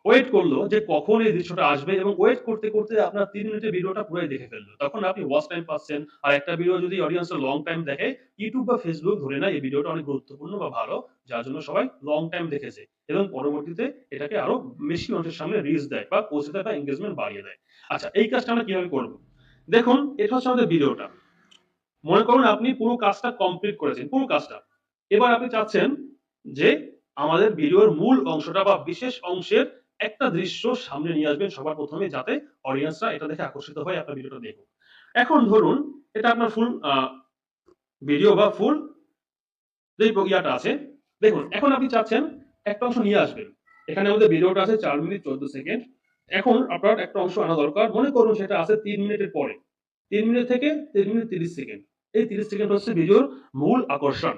ওয়েট করলো যে কখন এই দৃশ্যটা আসবে এবং ওয়েট করতে করতে আপনার 3 মিনিটের ভিডিওটা পুরাই দেখে ফেললো। তখন আপনি ওয়াচ টাইম পাচ্ছেন। আর একটা ভিডিও যদি অডিয়েন্সরা লং টাইম দেখে, ইউটিউব বা ফেসবুক ধরে নেয় এই ভিডিওটা অনেক গুরুত্বপূর্ণ বা ভালো, যার জন্য সবাই লং টাইম দেখেছে এবং পরবর্তীতে এটাকে আরো বেশি মানুষের সামনে রিচ দেয় বা পৌঁছে দেয় বা এনগেজমেন্ট বাড়িয়ে দেয়। আচ্ছা, এই কাজটা আমরা কিভাবে করব? দেখুন, এটা হচ্ছে আমাদের ভিডিওটা। মনে করুন আপনি পুরো কাজটা কমপ্লিট করেছেন, পুরো কাজটা। এবার আপনি চাচ্ছেন যে আমাদের ভিডিওর মূল অংশটা বা বিশেষ অংশের একটা দৃশ্য সামনে নিয়ে আসবেন সবার প্রথমে, যাতে অডিয়েন্সরা এটা দেখে আকর্ষিত হয় আপনার ভিডিওটা দেখুক। এখন ধরুন এটা আপনার ফুল ভিডিও বা ফুল যে ইয়াটা আছে, দেখুন এখন আপনি চাচ্ছেন একটা অংশ নিয়ে আসবেন। এখানে আমাদের ভিডিওটা আছে 4 মিনিট 14 সেকেন্ড। এখন আপনার একটা অংশ আনা দরকার। মনে করুন সেটা আছে 3 মিনিটের পরে। 3 মিনিট থেকে 3 মিনিট 30 সেকেন্ড। এই 30 সেকেন্ড হচ্ছে ভিডিওর মূল আকর্ষণ।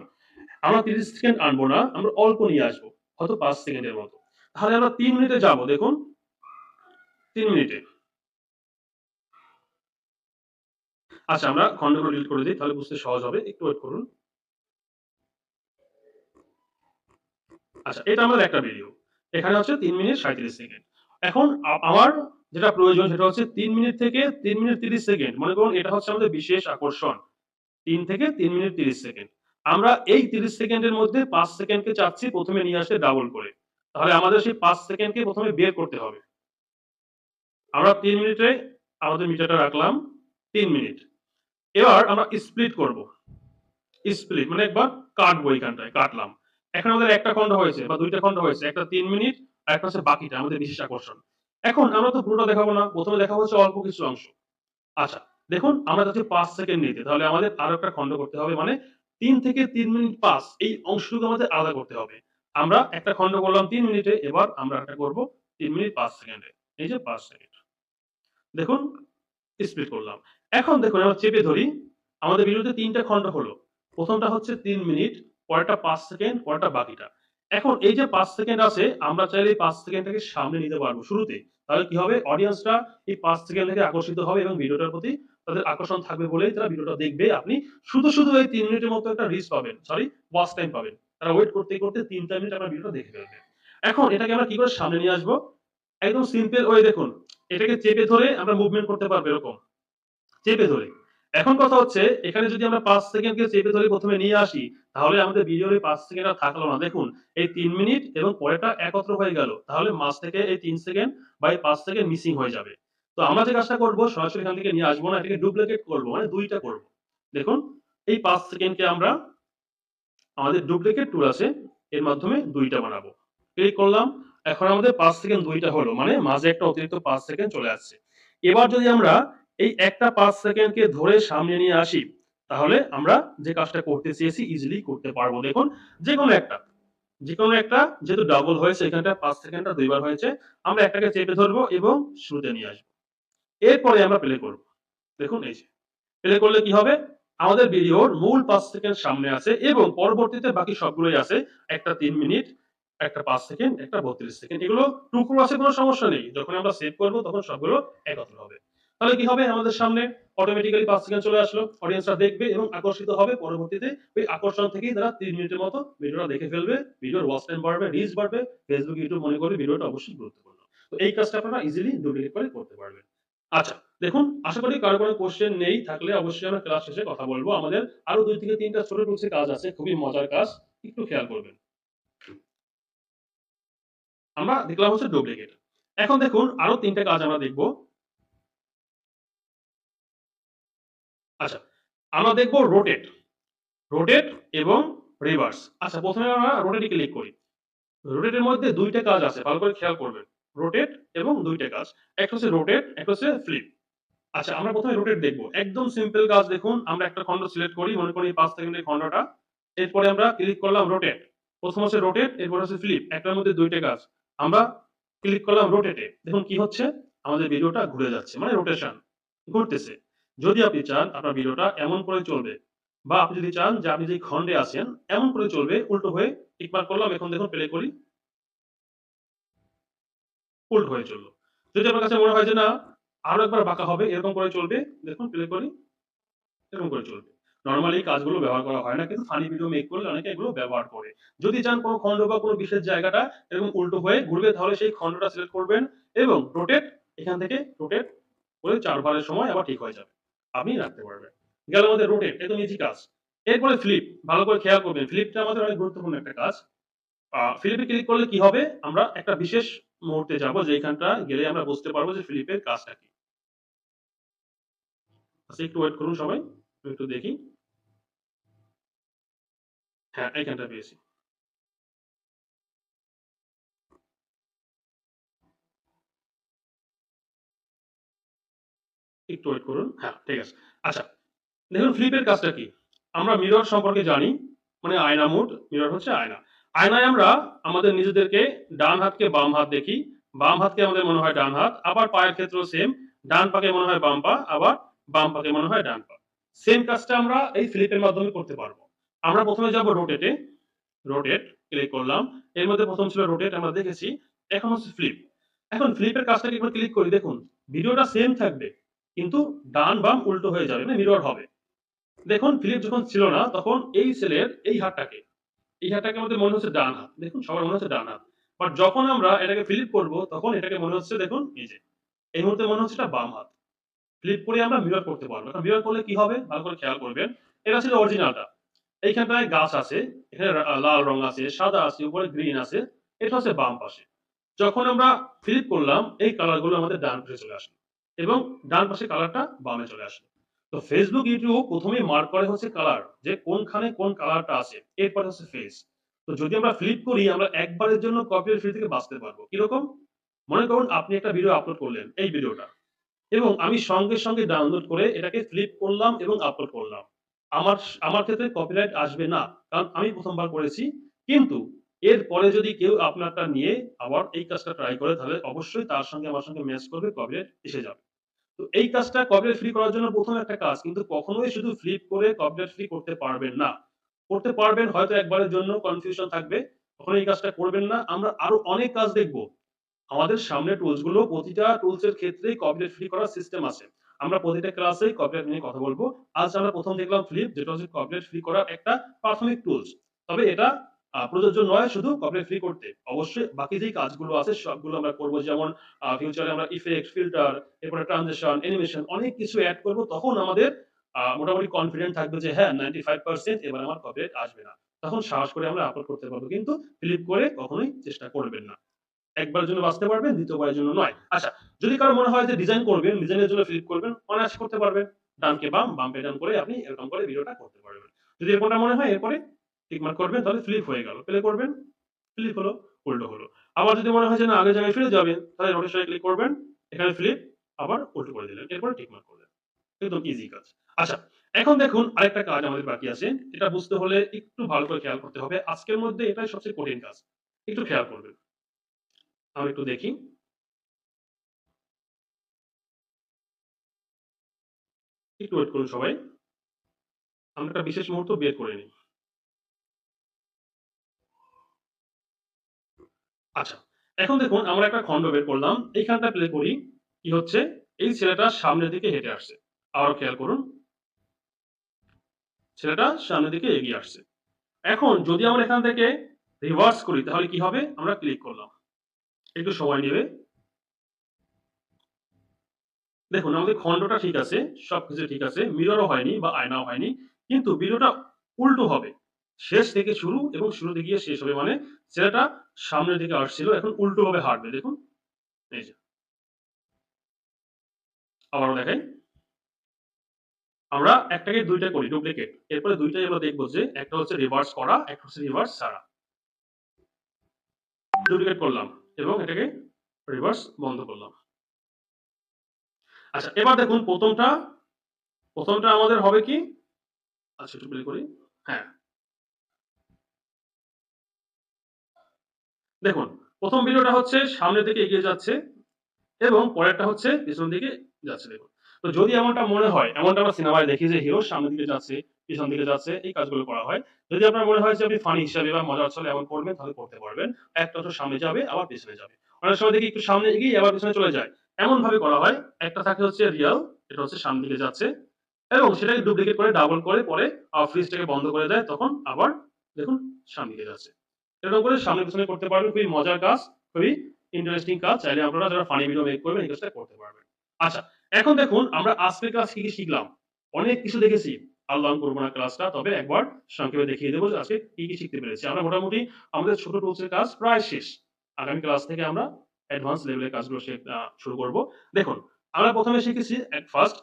আমরা 30 সেকেন্ড আনবো না, আমরা অল্প নিয়ে আসবো, হয়তো 5 সেকেন্ডের মতো। তাহলে আমরা 3 মিনিটে যাবো। দেখুন 3 মিনিটে। আচ্ছা, আমরা খন্ডগুলো ডিলিট করে দিই, তাহলে বুঝতে সহজ হবে। একটু ওয়েট করুন। আচ্ছা, এটা আমাদের একটা ভিডিও। এখানে হচ্ছে 3 মিনিট 37 সেকেন্ড। এখন আমার যেটা প্রয়োজন সেটা হচ্ছে 3 মিনিট থেকে 3 মিনিট 30 সেকেন্ড। মনে করুন এটা হচ্ছে আমাদের বিশেষ আকর্ষণ। 3 থেকে 3 মিনিট 30 সেকেন্ড। আমরা এই 30 সেকেন্ডের মধ্যে 5 সেকেন্ডকে চাচ্ছি প্রথমে নিয়ে আসতে ডাবল করে। তাহলে আমাদের সেই 5 সেকেন্ডকে প্রথমে বের করতে হবে। আমরা 3 মিনিটে আমাদের মিটারটা রাখলাম 3 মিনিট। এবার আমরা স্প্লিট করব। স্প্লিট মানে একবার কাটবো, এইখানটায় কাটলাম। এখন আমাদের একটা খন্ড হয়েছে বা দুইটা খন্ড হয়েছে, একটা 3 মিনিট আর একটা হচ্ছে বাকিটা আমাদের বিশেষ আকর্ষণ। এখন আমরা তো পুরোটা দেখাবো না, প্রথমে দেখাবো হচ্ছে অল্প কিছু অংশ। আচ্ছা, দেখুন আমরা যাচ্ছি 5 সেকেন্ড নিতে, তাহলে আমাদের আরো একটা খন্ড করতে হবে, মানে 3 থেকে 3 মিনিট 5 এই অংশটুকু আমাদের আলাদা করতে হবে। আমরা একটা খন্ড করলাম 3 মিনিটে, এবার আমরা একটা করবো 3 মিনিট 5 সেকেন্ডে। এই যে 5 সেকেন্ড, দেখুন স্প্লিট করলাম। এখন দেখুন আমরা চেপে ধরি, আমাদের ভিডিওতে 3টা খন্ড হলো। প্রথমটা হচ্ছে 3 মিনিট, পরেরটা 5 সেকেন্ড, পরেরটা বাকিটা। এখন এই যে 5 সেকেন্ড আছে, আমরা চাইলে এই 5 সেকেন্ডটাকে সামনে নিতে পারবো শুরুতে। তাহলে কি হবে, অডিয়েন্সরা এই 5 সেকেন্ড থেকে আকর্ষিত হবে এবং ভিডিওটার প্রতি তাদের আকর্ষণ থাকবে বলেই তারা ভিডিওটা দেখবে। আপনি শুধু শুধু এই 3 মিনিটের মতো একটা রিচ পাবেন, সরি ওয়াচ টাইম পাবেন। তারা ওয়েট করতে করতে 3টা মিনিট আপনার ভিডিওটা দেখে ফেলবে। এখন এটাকে আমরা কি করে সামনে নিয়ে আসবো? একদম সিম্পল ওয়ে, দেখুন এটাকে চেপে ধরে আমরা মুভমেন্ট করতে পারবো এরকম, চেপে ধরে। এখন কথা হচ্ছে এখানে যদি আমরা 5 সেকেন্ডকে চেপে ধরে প্রথমে নিয়ে আসি, তাহলে আমাদের ভিডিওর এই 5 সেকেন্ড আর থাকলো না। দেখুন এই 3 মিনিট এবং পরেরটা একত্র হয়ে গেল। তাহলে মাঝ থেকে এই 3 সেকেন্ড বা এই 5 সেকেন্ড মিসিং হয়ে যাবে। তো আমরা যে কাজটা করবো, সরাসরি এখান থেকে নিয়ে আসবো না, এটাকে ডুপ্লিকেট করবো, মানে দুইটা করবো। দেখুন এই 5 সেকেন্ডকে আমরা, আমাদের ডুপ্লিকেট টুল আছে, এর মাধ্যমে দুইটা বানাবো। ক্লিক করলাম। এখন আমাদের 5 সেকেন্ড দুইটা হলো, মানে মাঝে একটা অতিরিক্ত 5 সেকেন্ড চলে আসছে। এবার যদি আমরা এই একটা 5 সেকেন্ডকে ধরে সামনে নিয়ে আসি, তাহলে আমরা যে কাজটা করতে চেয়েছি ইজিলি করতে পারবো। দেখুন যে কোনো একটা যেহেতু ডাবল হয়েছে, এখানটা 5 সেকেন্ডটা দুইবার হয়েছে, আমরা একটাকে চেপে ধরবো এবং শুরুতে নিয়ে আসবো। এরপরে আমরা প্লে করবো। দেখুন এই যে প্লে করলে কি হবে, আমাদের ভিডিওর মূল 5 সেকেন্ড সামনে আছে এবং পরবর্তীতে বাকি সবগুলোই আছে। একটা 3 মিনিট, একটা 5 সেকেন্ড, একটা 32 সেকেন্ড। এগুলো টুকরো আছে, কোনো সমস্যা নেই। যখন আমরা সেভ করবো তখন সবগুলো একত্র হবে। তাহলে কি হবে, আমাদের সামনে অটোমেটিক্যালি 5 সেকেন্ড চলে আসলো, অডিয়েন্সরা দেখবে এবং আকর্ষিত হবে। পরবর্তীতে ওই আকর্ষণ থেকেই তারা 3 মিনিটের মতো ভিডিওটা দেখে ফেলবে। ভিডিওর ওয়াচ টাইম বাড়বে, রিচ বাড়বে, ফেসবুক ইউটিউব মনে করবে ভিডিওটা অবশ্যই গুরুত্বপূর্ণ। তো এই কাজটা আপনারা ইজিলি ডুপ্লিকেট করে করতে পারবেন। আচ্ছা, দেখুন আশা করি কারো কোনো কোশ্চেন নেই, থাকলে অবশ্যই আমরা ক্লাস শেষে কথা বলবো। আমাদের আরো 2 থেকে 3টা ছোট টুলসের কাজ আছে, খুবই মজার কাজ, একটু খেয়াল করবেন। আমরা দেখলাম হচ্ছে ডুপ্লিকেট। এখন দেখুন আরো 3টা কাজ আমরা দেখব। আচ্ছা, আমরা দেখব রোটেট, রোটেট এবং রিভার্স। আচ্ছা, প্রথমে আমরা রোটেটে ক্লিক করি। রোটেটের মধ্যে 2টা কাজ আছে, ভালো করে খেয়াল করবেন। রোটেট এবং দুইটা কাজ, একটা হচ্ছে রোটেট, একটা হচ্ছে ফ্লিপ। আচ্ছা, আমরা প্রথমে রোটেট দেখবো। একদম সিম্পল কাজ দেখুন, আমরা একটা খন্ড সিলেক্ট করি, মনে করি 5 সেকেন্ডের খন্ডটা। এরপরে আমরা ক্লিক করলাম রোটেট। প্রথম হচ্ছে রোটেট, এরপর হচ্ছে ফ্লিপ। একটার মধ্যে দুইটা কাজ। আমরা ক্লিক করলাম রোটেটে। দেখুন কি হচ্ছে? আমাদের ভিডিওটা ঘুরে যাচ্ছে, মানে রোটেশন ঘুরতেছে। যদি আপনি চান আপনার ভিডিওটা এমন করে চলবে, বা আপনি যদি চান যে আপনি যে খন্ডে আছেন এমন করে চলবে, উল্টো হয়ে টিক মার্ক করলাম। এখন দেখুন প্লে করি, উল্টো হয়ে চললো। যদি আপনার কাছে মনে হয় যে না আরো একবার বাঁকা হবে, এরকম করে চলবে, দেখুন প্লে করি, এরকম করে চলবে। নরমালি এই কাজগুলো ব্যবহার করা হয় না, কিন্তু ফানি ভিডিও মেক করলে অনেকে এগুলো ব্যবহার করে। যদি চান কোনো খন্ড বা কোনো বিশেষ জায়গাটা এরকম উল্টো হয়ে ঘুরবে, তাহলে সেই খন্ডটা সিলেক্ট করবেন এবং রোটেট, এখান থেকে রোটেট করে ৪ বারের সময় আবার ঠিক হয়ে যাবে। আপনি রাখতে পারবেন। গেল আমাদের রোটেট, একদম ইজি কাজ। এরপরে ফ্লিপ, ভালো করে খেয়াল করবেন। ফ্লিপটা আমাদের অনেক গুরুত্বপূর্ণ একটা কাজ। ফ্লিপে ক্লিক করলে কি হবে? আমরা একটা বিশেষ মুহূর্তে যাবো, যেখানটা গেলে আমরা বুঝতে পারবো যে ফ্লিপের কাজটা কি। আচ্ছা, একটু ওয়েট করুন সবাই, আমি একটু দেখি। হ্যাঁ, এইখানটা পেয়েছি। একটু ওয়েট করুন। হ্যাঁ, ঠিক আছে। আচ্ছা, দেখুন ফ্লিপের কাজটা কি? আমরা মিরর সম্পর্কে জানি, মানে আয়না মোড। মিরর হচ্ছে আয়না। আয়নায় আমরা আমাদের নিজেদেরকে ডান হাতকে বাম হাত দেখি, বাম হাতকে আমাদের মনে হয় ডান হাত, আবার পায়ের ক্ষেত্রেও সেম। ডান পাকে মনে হয় বাম পা, আবার বাম পাকে মনে হয় ডান পা। সেম কাজটা আমরা এই ফ্লিপের মাধ্যমে করতে পারবো। আমরা প্রথমে যাব রোটেটে, রোটেট ক্লিক করলাম। এর মধ্যে প্রথম ছিল রোটেট, আমরা দেখেছি। এখন হচ্ছে ফ্লিপ। এখন ফ্লিপের কাজটাকে একবার ক্লিক করি, দেখুন ভিডিওটা সেম থাকবে, কিন্তু ডান বাম উল্টো হয়ে যাবে, মানে মিরর হবে। দেখুন ফ্লিপ যখন ছিল না, তখন এই সেলের এই হাতটাকে আমাদের মনে হচ্ছে ডান হাত। দেখুন সবার মনে হচ্ছে ডান হাত। বাট যখন আমরা এটাকে ফ্লিপ করব, তখন এটাকে মনে হচ্ছে, দেখুন এই যে এই মুহূর্তে মনে হচ্ছে এটা বাম হাত। ফ্লিপ করে আমরা মিরর করতে পারবো। এখন মিরর করলে কি হবে? ভালো করে খেয়াল করবেন। এটা ছিল অরিজিনালটা। এইখানটায় গাছ আছে, এখানে লাল রং আছে, সাদা আছে, উপরে গ্রিন আছে। এটা হচ্ছে বাম পাশে। যখন আমরা ফ্লিপ করলাম, এই কালার গুলো আমাদের ডান পাশে চলে আসলো এবং ডান পাশে কালারটা বামে চলে আসলো। তো ফেসবুক, ইউটিউব প্রথমেই মার্ক করে হচ্ছে কালার, যে কোনখানে কোন কালারটা আছে, এরপরে হচ্ছে ফেস। তো যদি আমরা ফ্লিপ করি, আমরা একবারের জন্য কপিরাইট ফ্রি থেকে বাঁচতে পারবো। কিরকম? মনে করুন আপনি একটা ভিডিও আপলোড করলেন, এই ভিডিওটা, এবং আমি সঙ্গে সঙ্গে ডাউনলোড করে এটাকে ফ্লিপ করলাম এবং আপলোড করলাম। আমার আমার ক্ষেত্রে কপিরাইট আসবে না, কারণ আমি প্রথমবার করেছি। কিন্তু এরপরে যদি কেউ আপনারটা নিয়ে আবার এই কাজটা ট্রাই করে, তাহলে অবশ্যই তার সঙ্গে আমার সঙ্গে ম্যাচ করবে, কপিরাইট এসে যাবে। তো এই কাজটা কপিরাইট ফ্রি করার জন্য প্রথম একটা কাজ, কিন্তু কখনোই শুধু ফ্লিপ করে কপিরাইট ফ্রি করতে পারবেন না। করতে পারবেন হয়তো একবারের জন্য, কনফিউশন থাকবে, তখন এই কাজটা করবেন না। আমরা আরো অনেক কাজ দেখব। আমাদের সামনে টুলস গুলো, প্রতিটা টুলস এর ক্ষেত্রেই কপিরাইট ফ্রি করার সিস্টেম আছে। আমরা প্রতিটা ক্লাসেই কপিরাইট নিয়ে কথা বলবো। আজ আমরা প্রথম দেখলাম ফ্লিপ, যেটা হচ্ছে কপিরাইট ফ্রি করার একটা প্রাথমিক টুলস। তবে এটা প্রযোজ্য নয় শুধু কপিরাইট ফ্রি করতে। অবশ্যই বাকি যেই কাজগুলো আছে সবগুলো আমরা করব। যেমন ফিউচারে আমরা ইফেক্ট, ফিল্টার, এরপরে ট্রানজিশন, অ্যানিমেশন অনেক কিছু এড করব। তখন আমাদের মোটামুটি কনফিডেন্ট থাকবে যে হ্যাঁ 95% এবার আমার কপিরাইট আসবে না। তখন সাহস করে আমরা আপলোড করতে পারবো। কিন্তু ফ্লিপ করে কখনোই চেষ্টা করবেন না। একবারের জন্য বাঁচতে পারবেন, দ্বিতীয়বারের জন্য নয়। আচ্ছা, যদি কারো মনে হয় যে ডিজাইন করবেন, ডিজাইনের জন্য ফ্লিপ করবেন, অনায়াসে করতে পারবেন। ডানকে বাম, বামকে ডান করে আপনি এরকম করে ভিডিওটা করতে পারবেন। যদি এরকমটা মনে হয়, এরপরে টিক মার্ক করবেন, তাহলে ফ্লিপ হয়ে গেল। প্লে করবেন, ফ্লিপ হলো, উল্টো হলো। আবার যদি মনে হয় যে না আগের জায়গায় ফিরে যাবেন, তাহলে রোটেশনে ক্লিক করবেন, এখানে ফ্লিপ, আবার উল্টো করে দিলেন। এরপরে টিক মার্ক করলেন। একদম ইজি কাজ। আচ্ছা, এখন দেখুন আরেকটা কাজ আমাদের বাকি আছে। এটা বুঝতে হলে একটু ভালো করে খেয়াল করতে হবে। আজকের মধ্যে এটাই সবচেয়ে কঠিন কাজ। একটু খেয়াল করবেন। আমরা একটু দেখি। একটু ওয়েট করুন সবাই। আমরা একটা বিশেষ মুহূর্ত বের করে নিই। আচ্ছা, এখন দেখুন আমরা একটা খন্ড বের করলাম। এইখানটা প্লে করি। কি হচ্ছে? এই ছেলেটা সামনের দিকে হেঁটে আসছে। আবারও খেয়াল করুন। ছেলেটা সামনের দিকে এগিয়ে আসছে। এখন যদি আমরা এখান থেকে রিভার্স করি, তাহলে কি হবে? আমরা ক্লিক করলাম। একটু সময় নেবে। দেখুন আমাদের খন্ডটা ঠিক আছে, সবকিছু ঠিক আছে। মিররও হয়নি বা আয়নাও হয়নি। কিন্তু ভিডিওটা উল্টো হবে। শেষ থেকে শুরু এবং শুরুতে গিয়ে শেষ হবে। মানে ছেলেটা সামনের দিকে আসছিল, এখন উল্টোভাবে হাঁটবে। দেখুন, এই যে। আবারও দেখাই। আমরা একটাকে ২ টা করি ডুপ্লিকেট। এরপরে ২ টাই আমরা দেখব যে একটা হচ্ছে রিভার্স করা, একটা হচ্ছে রিভার্স ছাড়া। ডুপ্লিকেট করলাম এবং এটাকে রিভার্স বন্ধ করলাম। আচ্ছা এবার দেখুন প্রথমটা আমাদের হবে কি? আচ্ছা একটু প্লে করি। হ্যাঁ, দেখুন ১ম ভিডিওটা হচ্ছে সামনের দিকে এগিয়ে যাচ্ছে এবং পরেরটা হচ্ছে পেছনের দিকে যাচ্ছে দেখুন। তো যদি এমনটা মনে হয়, এমনটা আমরা সিনেমায় দেখি যে হিরো সামনের দিকে যাচ্ছে, পিছন দিকে যাচ্ছে, এই কাজগুলো করা হয়। যদি আপনার মনে হয় যে আপনি ফানি হিসাবে বা মজার ছলে এমন করবেন তাহলে করতে পারবেন। একটা তো সামনে যাবে আবার পেছনে যাবে। অনেক সময় দেখি একটু সামনে এগিয়ে আবার পেছনে চলে যায়। এমনভাবে করা হয়। একটা থাকে হচ্ছে রিয়াল, এটা হচ্ছে সামনের দিকে যাচ্ছে এবং সেটাকে ডুপ্লিকেট করে ডাবল করে পরে ফ্রিজটাকে বন্ধ করে দেয়। তখন আবার দেখুন সামনের দিকে যাচ্ছে। এরকম করে সামনে পেছনে করতে পারবেন। খুবই মজার কাজ, খুবই ইন্টারেস্টিং কাজ। চাইলে আপনারা যারা ফানি ভিডিও মেক করবেন এই কাজটা করতে পারবেন। আচ্ছা, এখন দেখুন আমরা আজকের ক্লাস কি শিখলাম? অনেক কিছু দেখেছি। আর লং করব না ক্লাসটা। তবে একবার সংক্ষেপে দেখিয়ে দেব যে আজকে কি শিখতে পেরেছি। আমরা মোটামুটি আমাদের ছোট টুলস এর কাজ প্রায় শেষ। আগামী ক্লাস থেকে আমরা অ্যাডভান্স লেভেলের কাজগুলো শুরু করব। দেখুন, আমরা ১ম এ শিখেছি ফার্স্ট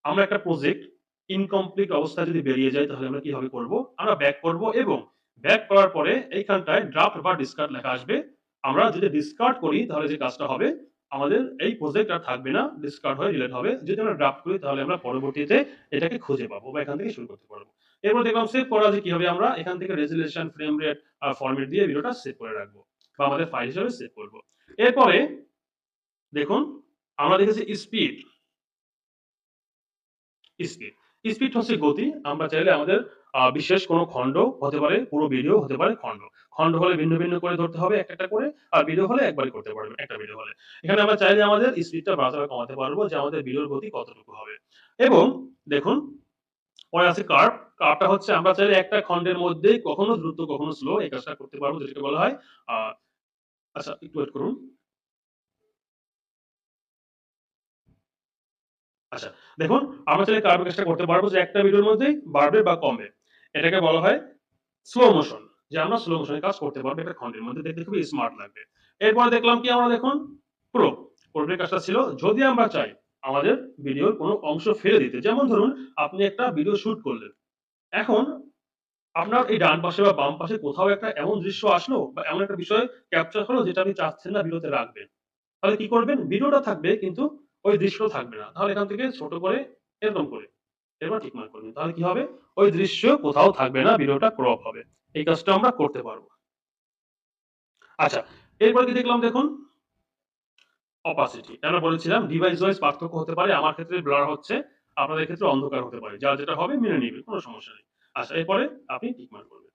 আমরা একটা প্রজেক্ট ইনকমপ্লিট অবস্থায় যদি বেরিয়ে যায় তাহলে আমরা কিভাবে করব? আমরা ব্যাক করব এবং ব্যাক করার পরে এইখানটায় ড্রাফট বা ডিসকার্ড লেখা আসবে। আমরা যদি ডিসকার্ড করি তাহলে যে কাজটা হবে আমাদের এই প্রজেক্ট আর থাকবে না, ডিসকার্ড হয়ে ডিলিট হবে। যদি আমরা ড্রাফট করি তাহলে আমরা পরবর্তীতে এটাকে খুঁজে পাবো বা এখান থেকে শুরু করতে পারবো। এরপর দেখলাম সেভ করা যে কিভাবে আমরা এখান থেকে রেজোলিউশন, ফ্রেম রেট আর ফরম্যাট দিয়ে ভিডিওটা সেভ করে রাখবো বা আমাদের ফাইল হিসেবে সেভ করব। এরপরে দেখুন আমরা দেখেছি স্পিড। স্পিড। স্পিড হচ্ছে গতি। আমরা চাইলে আমাদের বিশেষ কোনো খণ্ড হতে পারে, পুরো ভিডিও হতে পারে খণ্ড। খণ্ড হলে ভিন্ন করে ধরতে হবে একটা করে। আর ভিডিও হলে একবারই করতে পারবেন, একটা ভিডিও হলে। এখানে আমরা চাইলে আমাদের স্পিডটা বাড়াতে বা কমাতে পারবো যে আমাদের ভিডিওর গতি কতটুকু হবে। এবং দেখুন পরে আছে কার্ভ। কার্ভটা হচ্ছে আমরা চাইলে একটা খণ্ডের মধ্যেই কখনো দ্রুত কখনো স্লো এই কাজটা করতে পারবো যেটাকে বলা হয় আ আচ্ছা একটু ওয়েট করুন। আচ্ছা, দেখুন আমরা চাইলে কার্ভ কাজটা করতে পারবো যে একটা ভিডিওর মধ্যেই বাড়বে বা কমবে। এটাকে বলা হয় স্লো মোশন, যে আমরা স্লো মোশনে কাজ করতে পারবো একটা খন্ডের মধ্যে, দেখতে খুবই স্মার্ট লাগবে। এরপরে দেখলাম কি আমরা দেখুন ক্রপ। ক্রপের কাজটা ছিল যদি আমরা চাই আমাদের ভিডিওর কোনো অংশ ফেলে দিতে। যেমন ধরুন আপনি একটা ভিডিও শুট করলেন। এখন আপনার এই ডান পাশে বা বাম পাশে কোথাও একটা এমন দৃশ্য আসলো বা এমন একটা বিষয় ক্যাপচার হলো যেটা আপনি চাচ্ছেন না ভিডিওতে রাখবেন। তাহলে কি করবেন? ভিডিওটা থাকবে কিন্তু ওই দৃশ্যটা থাকবে না। তাহলে এখান থেকে ছোট করে এরকম করে এবার টিক মার্ক করবেন। তাহলে কি হবে? ওই দৃশ্য কোথাও থাকবে না, ভিডিওটা ক্রপ হবে। এই কাজটা আমরা করতে পারব। আচ্ছা, এরপরে কি দেখলাম দেখুন opacity। আমরা বলেছিলাম ডিভাইস ওয়াইজ পার্থক্য হতে পারে। আমার ক্ষেত্রে ব্লার হচ্ছে, আপনাদের ক্ষেত্রে অন্ধকার হতে পারে। যার যেটা হবে মেনে নিবেন, কোনো সমস্যা নেই। আচ্ছা, এরপরে আপনি টিক মার্ক করবেন।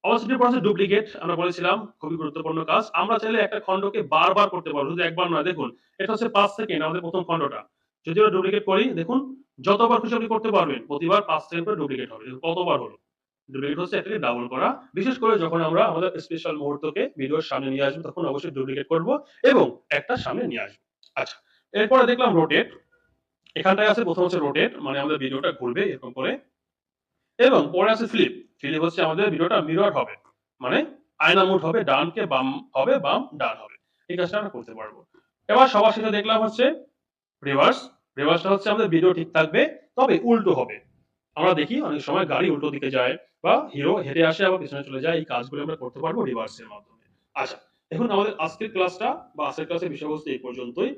opacity পর আছে ডুপ্লিকেট। আমরা বলেছিলাম খুবই গুরুত্বপূর্ণ কাজ। আমরা চাইলে একটা খণ্ডকে বারবার করতে পারবো, শুধু একবার নয়। দেখুন, এটা হচ্ছে ৫ সেকেন্ড আমাদের ১ম খণ্ডটা। যদি আমরা ডুপ্লিকেট করি, দেখুন যতবার খুশি আপনি করতে পারবেন। প্রতিবার ৫ সেকেন্ড করে ডুপ্লিকেট হবে। দেখুন কতবার হলো। ডুপ্লিকেট হচ্ছে এটাকে ডাবল করা। বিশেষ করে যখন আমরা আমাদের স্পেশাল মুহূর্তকে ভিডিওর সামনে নিয়ে আসবো তখন অবশ্যই ডুপ্লিকেট করব এবং একটা সামনে নিয়ে আসবো। আচ্ছা, এরপরে দেখলাম রোটেট। এখানটায় আছে ১ম হচ্ছে রোটেট, মানে আমাদের ভিডিওটা ঘুরবে এরকম করে। এবং পরে আছে ফ্লিপ। ফ্লিপ হচ্ছে আমাদের ভিডিওটা মিরর হবে। মানে আয়না মুড হবে, ডানকে বাম হবে, বাম ডান হবে। এই কাজটা আমরা করতে পারবো। এবার সবার শেষে দেখলাম হচ্ছে রিভার্স। রিভার্সটা হচ্ছে আমাদের ভিডিও ঠিক থাকবে, তবে উল্টো হবে। আমরা দেখি অনেক সময় গাড়ি উল্টো দিকে যায় বা হিরো হেঁটে আসে আবার পেছনে চলে যায়। এই কাজগুলো আমরা করতে পারবো রিভার্স এর মাধ্যমে। আচ্ছা, দেখুন আমাদের আজকের ক্লাসটা বা আজকের ক্লাসের বিষয়বস্তু এই পর্যন্তই।